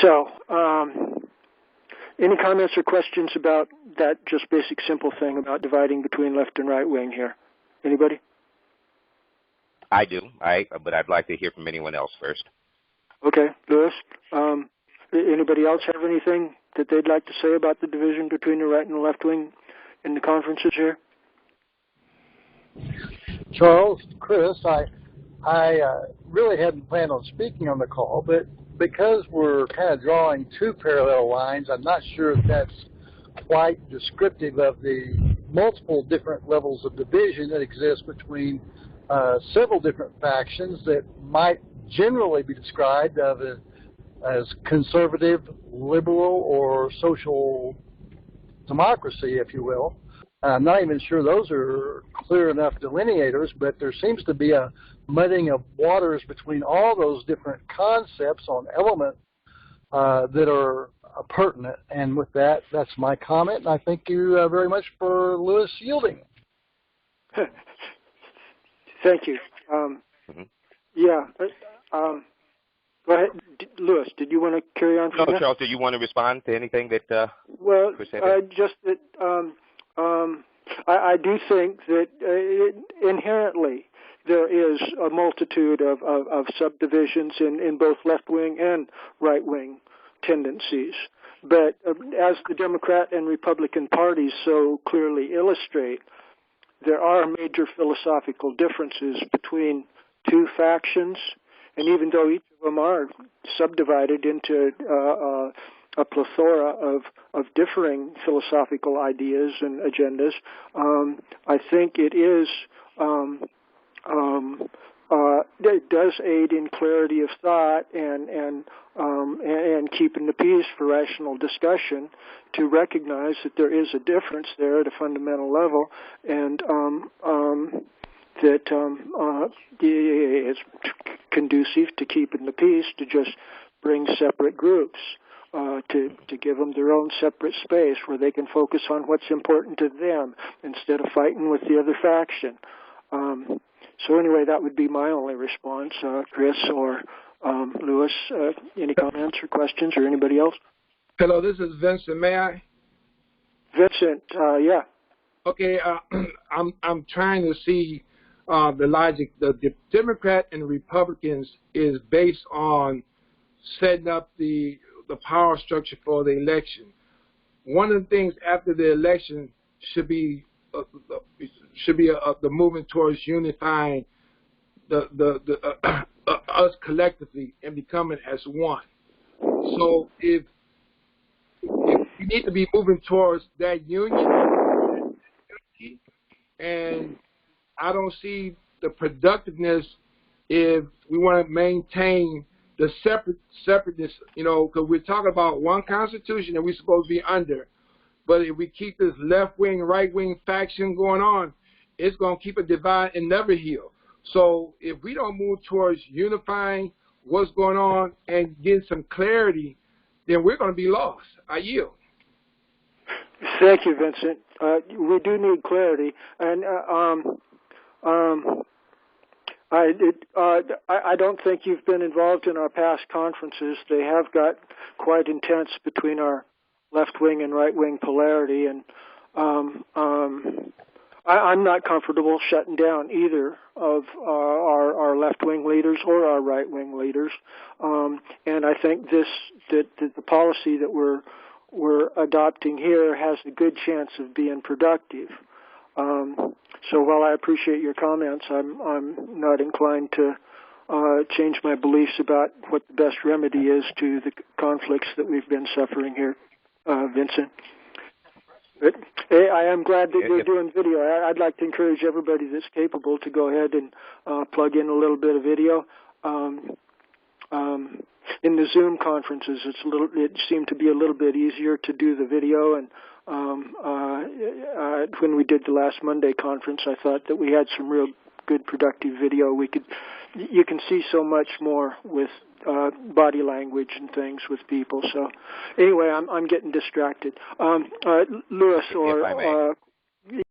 So, any comments or questions about that just basic simple thing about dividing between left and right wing here? Anybody? I do, but I'd like to hear from anyone else first. Okay, Louis. Anybody else have anything that they'd like to say about the division between the right and the left wing in the conferences here? Charles, Chris, I really hadn't planned on speaking on the call, but because we're kind of drawing two parallel lines, I'm not sure if that's quite descriptive of the multiple different levels of division that exist between several different factions that might generally be described as conservative, liberal, or social democracy, if you will. I'm not even sure those are clear enough delineators, but there seems to be a mudding of waters between all those different concepts on elements that are pertinent. And with that, that's my comment. And I thank you very much for Louis yielding. Thank you. Yeah. Go ahead, Louis. Did you want to carry on? No, Charles. Do you want to respond to anything that? Well, just that I do think that inherently there is a multitude of subdivisions in both left-wing and right-wing tendencies. But as the Democrat and Republican parties so clearly illustrate, there are major philosophical differences between two factions, and even though each of them are subdivided into a plethora of differing philosophical ideas and agendas, I think it is it does aid in clarity of thought and keeping the peace for rational discussion to recognize that there is a difference there at a fundamental level, and that it's conducive to keeping the peace to just bring separate groups to give them their own separate space where they can focus on what's important to them instead of fighting with the other faction. So anyway, that would be my only response. Chris or Louis, any comments or questions, or anybody else? Hello, this is Vincent. May I? Vincent, yeah. Okay, I'm trying to see the logic. The Democrat and Republicans is based on setting up the power structure for the election. One of the things after the election should be the movement towards unifying us collectively and becoming as one. So if we need to be moving towards that union, and I don't see the productiveness if we want to maintain the separateness, because we're talking about one constitution that we're supposed to be under. But if we keep this left-wing, right-wing faction going on, it's going to keep a divide and never heal. So if we don't move towards unifying what's going on and getting some clarity, then we're going to be lost. I yield. Thank you, Vincent. We do need clarity, and I don't think you've been involved in our past conferences. They have got quite intense between our left-wing and right-wing polarity, and I'm not comfortable shutting down either of our left-wing leaders or our right-wing leaders, and I think that the policy that we're adopting here has a good chance of being productive. So while I appreciate your comments, I'm not inclined to change my beliefs about what the best remedy is to the conflicts that we've been suffering here. Vincent. But, hey, I am glad that we're doing video. I'd like to encourage everybody that's capable to go ahead and plug in a little bit of video. In the Zoom conferences, it seemed to be a little bit easier to do the video, and when we did the last Monday conference, I thought that we had some real good productive video. You can see so much more with body language and things with people. So anyway, I'm getting distracted. Louis or